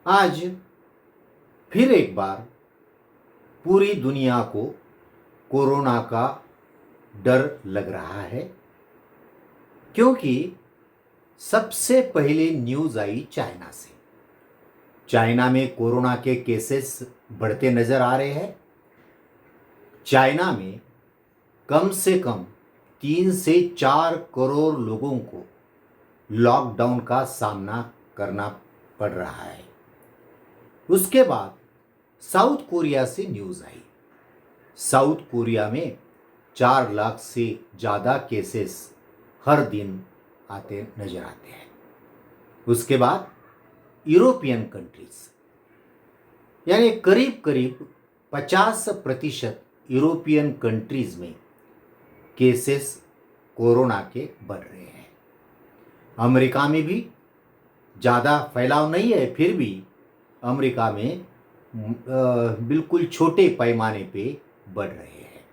आज फिर एक बार पूरी दुनिया को कोरोना का डर लग रहा है, क्योंकि सबसे पहले न्यूज़ आई चाइना से। चाइना में कोरोना के केसेस बढ़ते नजर आ रहे हैं। चाइना में कम से कम 3 से 4 करोड़ लोगों को लॉकडाउन का सामना करना पड़ रहा है। उसके बाद साउथ कोरिया से न्यूज़ आई। साउथ कोरिया में 4 लाख से ज़्यादा केसेस हर दिन आते नजर आते हैं। उसके बाद यूरोपियन कंट्रीज, यानी करीब करीब 50% यूरोपियन कंट्रीज में केसेस कोरोना के बढ़ रहे हैं। अमेरिका में भी ज़्यादा फैलाव नहीं है, फिर भी अमेरिका में बिल्कुल छोटे पैमाने पे बढ़ रहे हैं।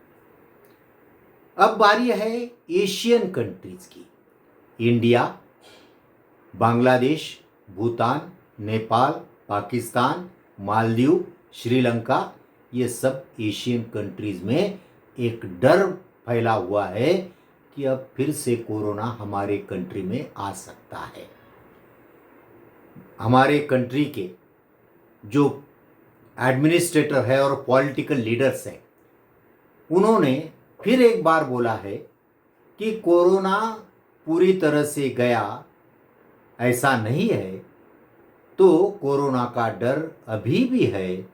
अब बारी है एशियन कंट्रीज की। इंडिया, बांग्लादेश, भूटान, नेपाल, पाकिस्तान, मालदीव, श्रीलंका, ये सब एशियन कंट्रीज में एक डर फैला हुआ है कि अब फिर से कोरोना हमारे कंट्री में आ सकता है। हमारे कंट्री के जो एडमिनिस्ट्रेटर है और पॉलिटिकल लीडर्स हैं, उन्होंने फिर एक बार बोला है कि कोरोना पूरी तरह से गया ऐसा नहीं है, तो कोरोना का डर अभी भी है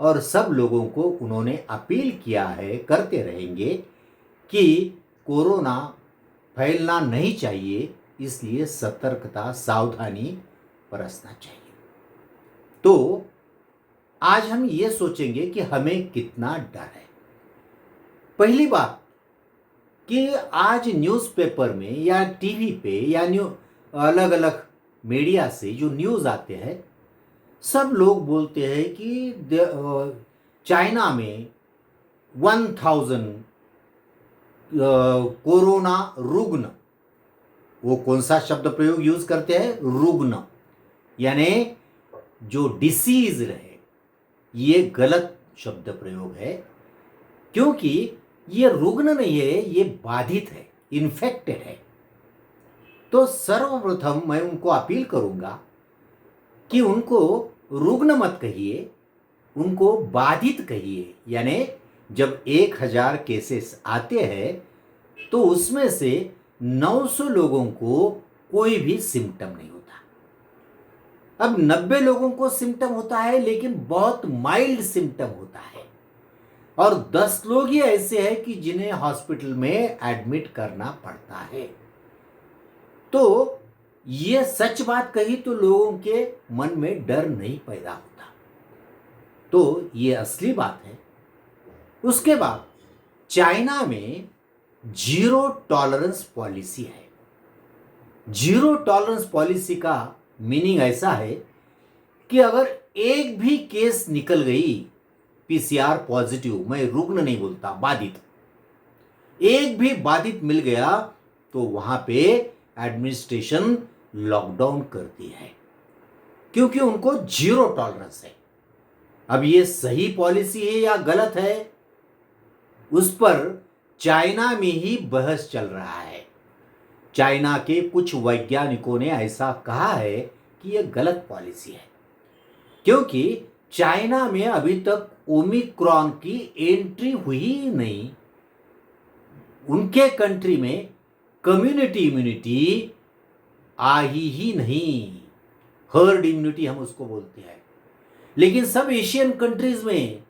और सब लोगों को उन्होंने अपील किया है, करते रहेंगे कि कोरोना फैलना नहीं चाहिए, इसलिए सतर्कता, सावधानी बरतना चाहिए। तो आज हम ये सोचेंगे कि हमें कितना डर है। पहली बात कि आज न्यूज़पेपर में या टीवी पे या अलग अलग मीडिया से जो न्यूज़ आते हैं, सब लोग बोलते हैं कि चाइना में 1000 कोरोना रुग्ण, वो कौन सा शब्द प्रयोग यूज करते हैं? रुग्ण, यानी जो डिसीज रहे, ये गलत शब्द प्रयोग है, क्योंकि ये रुग्ण नहीं है, ये बाधित है, इन्फेक्टेड है। तो सर्वप्रथम मैं उनको अपील करूंगा कि उनको रुग्ण मत कहिए, उनको बाधित कहिए। यानी जब 1000 केसेस आते हैं तो उसमें से 900 लोगों को कोई भी सिम्टम नहीं होता। अब 90 लोगों को सिम्टम होता है, लेकिन बहुत माइल्ड सिम्टम होता है, और 10 लोग ही ऐसे हैं कि जिन्हें हॉस्पिटल में एडमिट करना पड़ता है। तो ये सच बात कही तो लोगों के मन में डर नहीं पैदा होता, तो ये असली बात है। उसके बाद चाइना में 0 टॉलरेंस पॉलिसी है। 0 टॉलरेंस पॉलिसी का मीनिंग ऐसा है कि अगर एक भी केस निकल गई पीसीआर पॉजिटिव, मैं रुग्ण नहीं बोलता, बाधित, एक भी बाधित मिल गया तो वहां पे एडमिनिस्ट्रेशन लॉकडाउन करती है, क्योंकि उनको 0 टॉलरेंस है। अब ये सही पॉलिसी है या गलत है, उस पर चाइना में ही बहस चल रहा है। चाइना के कुछ वैज्ञानिकों ने ऐसा कहा है कि यह गलत पॉलिसी है, क्योंकि चाइना में अभी तक ओमिक्रॉन की एंट्री हुई ही नहीं। उनके कंट्री में कम्युनिटी इम्यूनिटी आई ही नहीं, हर्ड इम्यूनिटी हम उसको बोलते हैं। लेकिन सब एशियन कंट्रीज में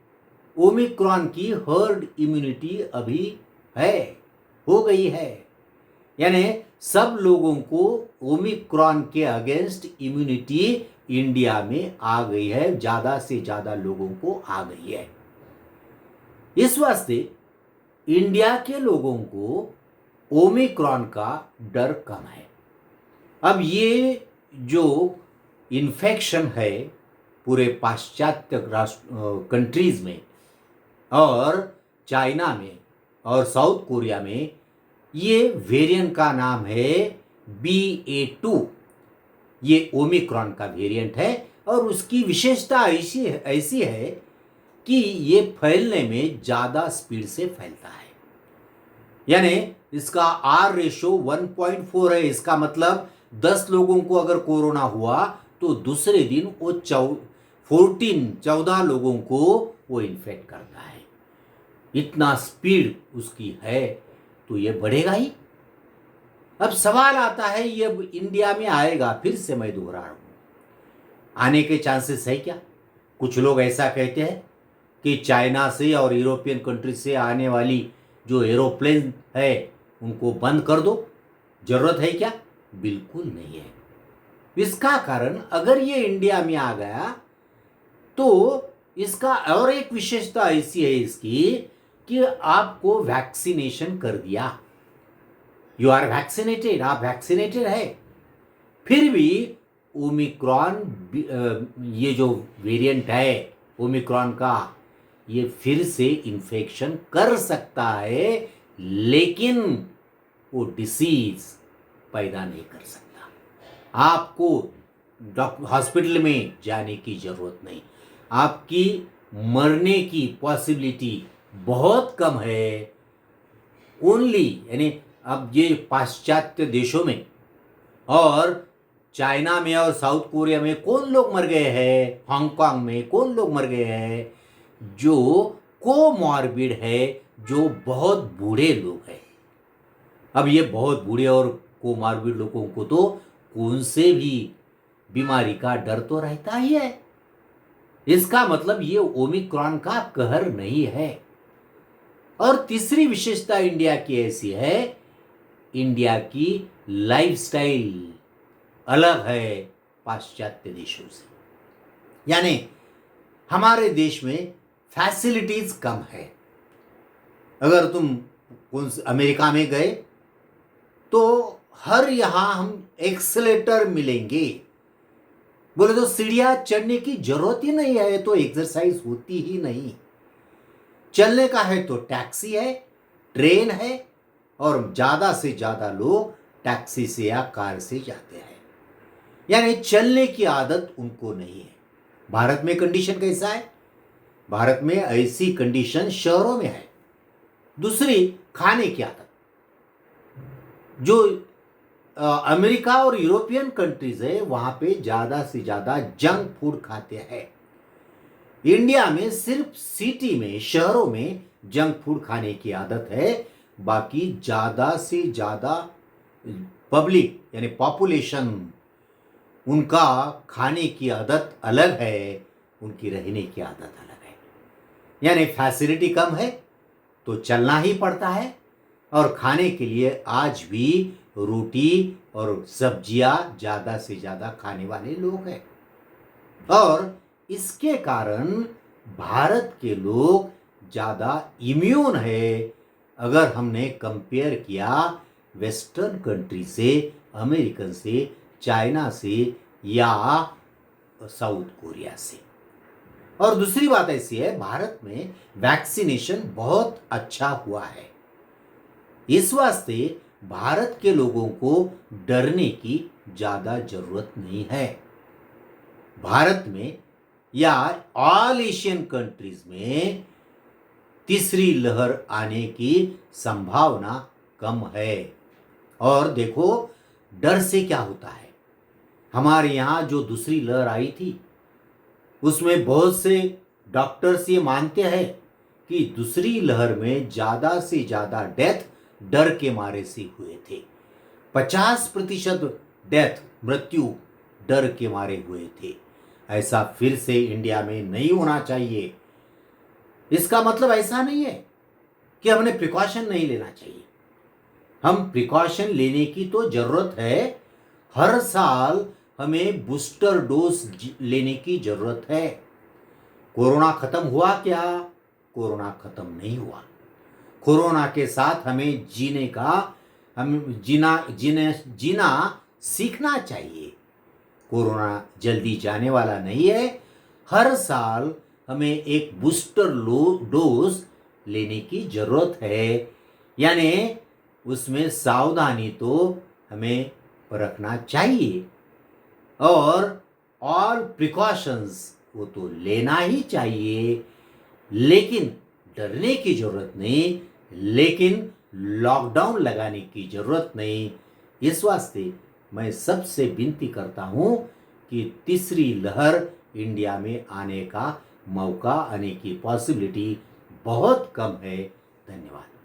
ओमिक्रॉन की हर्ड इम्यूनिटी अभी है, हो गई है। यानी सब लोगों को ओमिक्रॉन के अगेंस्ट इम्यूनिटी इंडिया में आ गई है, ज्यादा से ज्यादा लोगों को आ गई है। इस वास्ते इंडिया के लोगों को ओमिक्रॉन का डर कम है। अब ये जो इन्फेक्शन है पूरे पाश्चात्य राष्ट्र कंट्रीज में और चाइना में और साउथ कोरिया में, ये वेरिएंट का नाम है BA.2। ये ओमिक्रॉन का वेरिएंट है और उसकी विशेषता ऐसी है कि ये फैलने में ज़्यादा स्पीड से फैलता है। यानी इसका R रेशो 1.4 है। इसका मतलब 10 लोगों को अगर कोरोना हुआ तो दूसरे दिन वो 14 लोगों को वो इन्फेक्ट करता है। इतना स्पीड उसकी है, तो ये बढ़ेगा ही। अब सवाल आता है, ये इंडिया में आएगा? फिर से मैं दोहरा रहा हूं, आने के चांसेस है क्या? कुछ लोग ऐसा कहते हैं कि चाइना से और यूरोपियन कंट्री से आने वाली जो एरोप्लेन है उनको बंद कर दो। जरूरत है क्या? बिल्कुल नहीं है। इसका कारण, अगर ये इंडिया में आ गया तो इसका और एक विशेषता ऐसी है इसकी कि आपको वैक्सीनेशन कर दिया, यू आर वैक्सीनेटेड, आप वैक्सीनेटेड है, फिर भी ओमिक्रॉन, ये जो वेरिएंट है ओमिक्रॉन का, ये फिर से इन्फेक्शन कर सकता है, लेकिन वो डिसीज पैदा नहीं कर सकता। आपको हॉस्पिटल में जाने की जरूरत नहीं, आपकी मरने की पॉसिबिलिटी बहुत कम है। ओनली, यानी अब ये पाश्चात्य देशों में और चाइना में और साउथ कोरिया में कौन लोग मर गए हैं, हांगकांग में कौन लोग मर गए हैं? जो कोमॉर्बिड है, जो बहुत बूढ़े लोग हैं। अब ये बहुत बूढ़े और कोमॉर्बिड लोगों को तो कौन से भी बीमारी का डर तो रहता ही है। इसका मतलब ये ओमिक्रॉन का कहर नहीं है। और तीसरी विशेषता इंडिया की ऐसी है, इंडिया की लाइफस्टाइल अलग है पाश्चात्य देशों से। यानी हमारे देश में फैसिलिटीज कम है। अगर तुम अमेरिका में गए तो हर यहां हम एक्सेलेटर मिलेंगे, बोले तो सीढ़ियां चढ़ने की जरूरत ही नहीं है, तो एक्सरसाइज होती ही नहीं। चलने का है तो टैक्सी है, ट्रेन है, और ज्यादा से ज्यादा लोग टैक्सी से या कार से जाते हैं। यानी चलने की आदत उनको नहीं है। भारत में कंडीशन कैसा है? भारत में ऐसी कंडीशन शहरों में है। दूसरी, खाने की आदत। जो अमेरिका और यूरोपियन कंट्रीज है वहां पे ज्यादा से ज्यादा जंक फूड खाते हैं। इंडिया में सिर्फ सिटी में, शहरों में जंक फूड खाने की आदत है। बाकी ज्यादा से ज्यादा पब्लिक यानी पॉपुलेशन, उनका खाने की आदत अलग है, उनकी रहने की आदत अलग है। यानी फैसिलिटी कम है तो चलना ही पड़ता है, और खाने के लिए आज भी रोटी और सब्जियां ज्यादा से ज्यादा खाने वाले लोग हैं। और इसके कारण भारत के लोग ज्यादा इम्यून है, अगर हमने कंपेयर किया वेस्टर्न कंट्री से, अमेरिकन से, चाइना से या साउथ कोरिया से। और दूसरी बात ऐसी है, भारत में वैक्सीनेशन बहुत अच्छा हुआ है। इस वास्ते भारत के लोगों को डरने की ज्यादा जरूरत नहीं है। भारत में या ऑल एशियन कंट्रीज में तीसरी लहर आने की संभावना कम है। और देखो डर से क्या होता है, हमारे यहां जो दूसरी लहर आई थी उसमें बहुत से डॉक्टर्स ये मानते हैं कि दूसरी लहर में ज्यादा से ज्यादा डेथ डर के मारे से हुए थे। 50% डेथ, मृत्यु डर के मारे हुए थे। ऐसा फिर से इंडिया में नहीं होना चाहिए। इसका मतलब ऐसा नहीं है कि हमने प्रिकॉशन नहीं लेना चाहिए। हम प्रिकॉशन लेने की तो जरूरत है। हर साल हमें बूस्टर डोज लेने की जरूरत है। कोरोना खत्म हुआ क्या? कोरोना खत्म नहीं हुआ। कोरोना के साथ हमें जीना सीखना चाहिए। कोरोना जल्दी जाने वाला नहीं है। हर साल हमें एक बूस्टर डोज लेने की जरूरत है। यानी उसमें सावधानी तो हमें बरतना चाहिए। और ऑल ऑल प्रिकॉशंस वो तो लेना ही चाहिए, लेकिन डरने की जरूरत नहीं, लेकिन लॉकडाउन लगाने की जरूरत नहीं। इस वास्ते मैं सबसे विनती करता हूं कि तीसरी लहर इंडिया में आने का मौका, आने की पॉसिबिलिटी बहुत कम है। धन्यवाद।